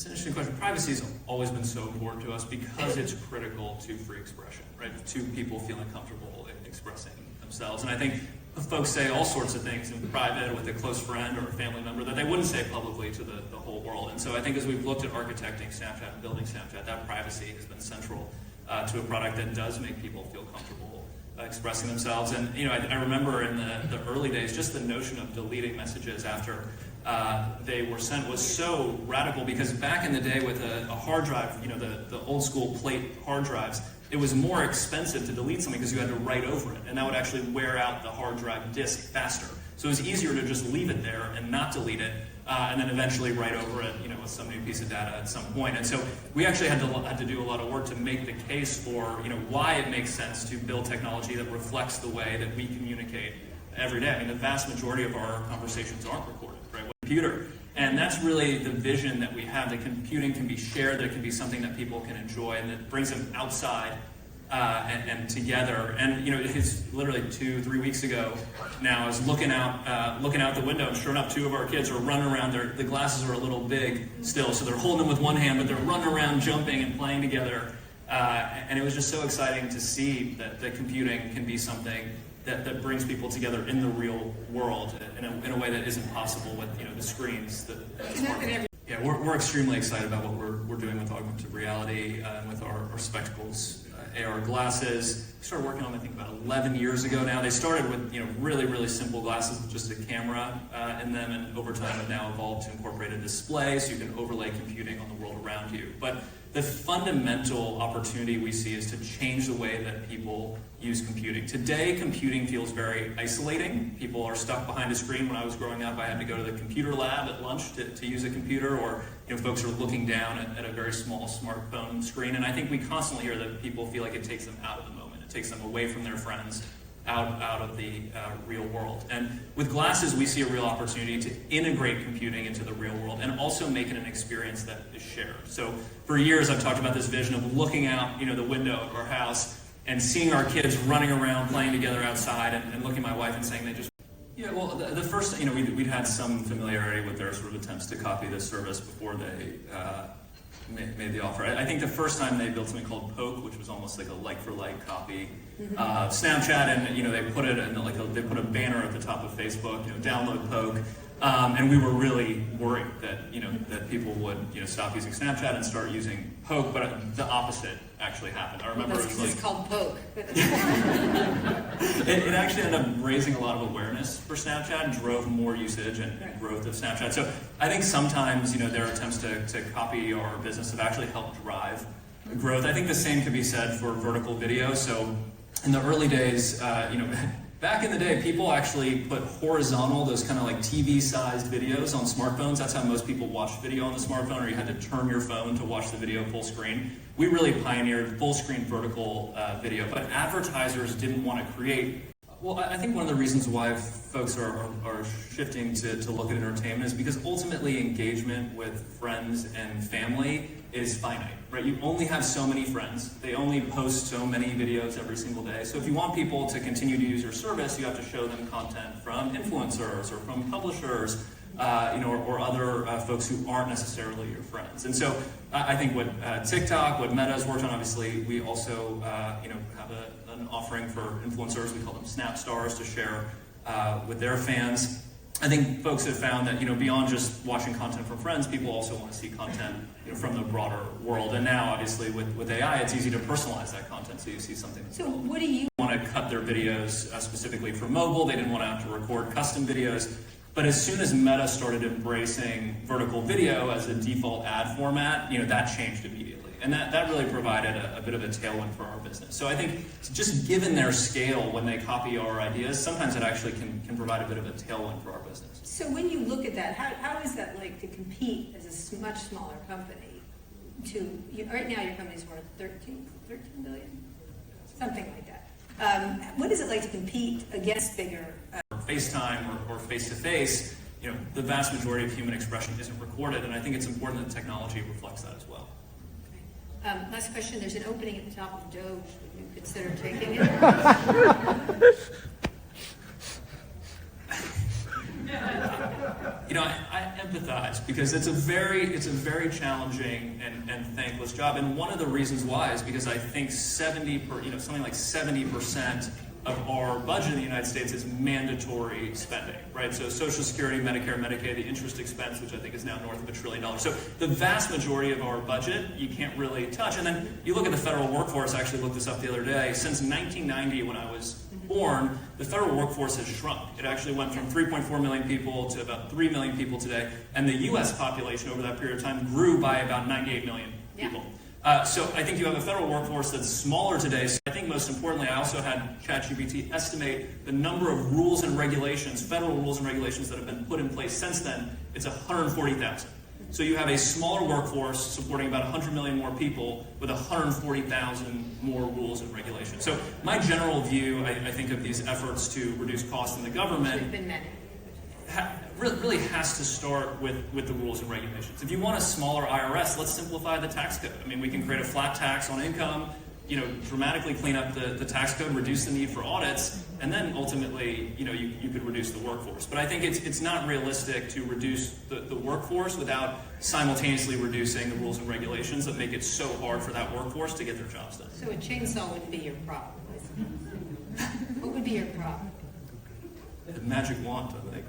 It's an interesting question. Privacy has always been so important to us because it's critical to free expression, right? To people feeling comfortable expressing themselves. And I think folks say all sorts of things in private with a close friend or a family member that they wouldn't say publicly to the whole world. And so I think as we've looked at architecting Snapchat and building Snapchat, that privacy has been central to a product that does make people feel comfortable expressing themselves. And I remember in the early days, just the notion of deleting messages after they were sent was so radical, because back in the day with a hard drive, the old school plate hard drives, it was more expensive to delete something because you had to write over it, and that would actually wear out the hard drive disk faster. So it was easier to just leave it there and not delete it, and then eventually write over it, with some new piece of data at some point. And so we actually had to do a lot of work to make the case for why it makes sense to build technology that reflects the way that we communicate every day. I mean, the vast majority of our conversations aren't recorded, right? With a computer. And that's really the vision that we have, that computing can be shared, that it can be something that people can enjoy, and that brings them outside and together. And it's literally 2-3 weeks ago now, I was looking out the window, and sure enough, 2 of our kids are running around. The glasses are a little big still, so they're holding them with one hand, but they're running around, jumping and playing together. And it was just so exciting to see that computing can be something that brings people together in the real world in a way that isn't possible with the screens. Yeah, we're extremely excited about what we're doing with augmented reality and with our spectacles, AR glasses. We started working on them, I think, about 11 years ago now. They started with really, really simple glasses with just a camera in them, and over time have now evolved to incorporate a display so you can overlay computing on the world around you. But the fundamental opportunity we see is to change the way that people use computing. Today, computing feels very isolating. People are stuck behind a screen. When I was growing up, I had to go to the computer lab at lunch to use a computer, or folks are looking down at a very small smartphone screen. And I think we constantly hear that people feel like it takes them out of the moment. It takes them away from their friends, out of the real world. And with glasses, we see a real opportunity to integrate computing into the real world and also make it an experience that is shared. So for years, I've talked about this vision of looking out the window of our house and seeing our kids running around, playing together outside, and looking at my wife and saying they just... Yeah, well, the first, we'd had some familiarity with their sort of attempts to copy this service before they made the offer. I think the first time they built something called Poke, which was almost like a like-for-like copy of Snapchat, and they put it in they put a banner at the top of Facebook, download Poke, and we were really worried that that people would stop using Snapchat and start using Poke, but the opposite actually happened. I remember it's called Poke. It actually ended up raising a lot of awareness for Snapchat and drove more usage and growth of Snapchat. So I think sometimes their attempts to copy our business have actually helped drive growth. I think the same could be said for vertical video. So in the early days, back in the day, people actually put horizontal, those kind of like TV-sized videos on smartphones. That's how most people watched video on the smartphone, or you had to turn your phone to watch the video full screen. We really pioneered full-screen vertical video, but advertisers didn't want to create... Well, I think one of the reasons why folks are shifting to look at entertainment is because ultimately engagement with friends and family is finite, right? You only have so many friends. They only post so many videos every single day. So if you want people to continue to use your service, you have to show them content from influencers or from publishers, or other folks who aren't necessarily your friends. And so I think what TikTok, what Meta has worked on, obviously, we also have an offering for influencers. We call them Snap Stars to share with their fans. I think folks have found that beyond just watching content from friends, people also want to see content from the broader world. And now, obviously, with AI, it's easy to personalize that content, so you see something. So what do you want to cut their videos specifically for mobile? They didn't want to have to record custom videos. But as soon as Meta started embracing vertical video as a default ad format, that changed immediately. And that really provided a bit of a tailwind for our business. So I think just given their scale when they copy our ideas, sometimes it actually can provide a bit of a tailwind for our business. So when you look at that, how is that like to compete as a much smaller company? Right now your company's worth 13 billion? Something like that. What is it like to compete against bigger... FaceTime or face-to-face, the vast majority of human expression isn't recorded, and I think it's important that technology reflects that as well. Last question. There's an opening at the top of Doge. Would you consider taking it? I empathize because it's a very challenging and thankless job. And one of the reasons why is because I think something like 70% of our budget in the United States is mandatory spending, right? So Social Security, Medicare, Medicaid, the interest expense, which I think is now north of $1 trillion. So the vast majority of our budget, you can't really touch. And then you look at the federal workforce, I actually looked this up the other day. Since 1990, when I was born, the federal workforce has shrunk. It actually went from 3.4 million people to about 3 million people today. And the U.S. population over that period of time grew by about 98 million people. So I think you have a federal workforce that's smaller today. So I think most importantly, I also had ChatGPT estimate the number of rules and regulations, federal rules and regulations that have been put in place since then. It's 140,000. So you have a smaller workforce supporting about 100 million more people with 140,000 more rules and regulations. So my general view, I think, of these efforts to reduce costs in the government really has to start with the rules and regulations. If you want a smaller IRS, let's simplify the tax code. I mean, we can create a flat tax on income, dramatically clean up the tax code, reduce the need for audits, and then ultimately, you could reduce the workforce. But I think it's not realistic to reduce the workforce without simultaneously reducing the rules and regulations that make it so hard for that workforce to get their jobs done. So a chainsaw wouldn't be your problem. What would be your problem? The magic wand, I think.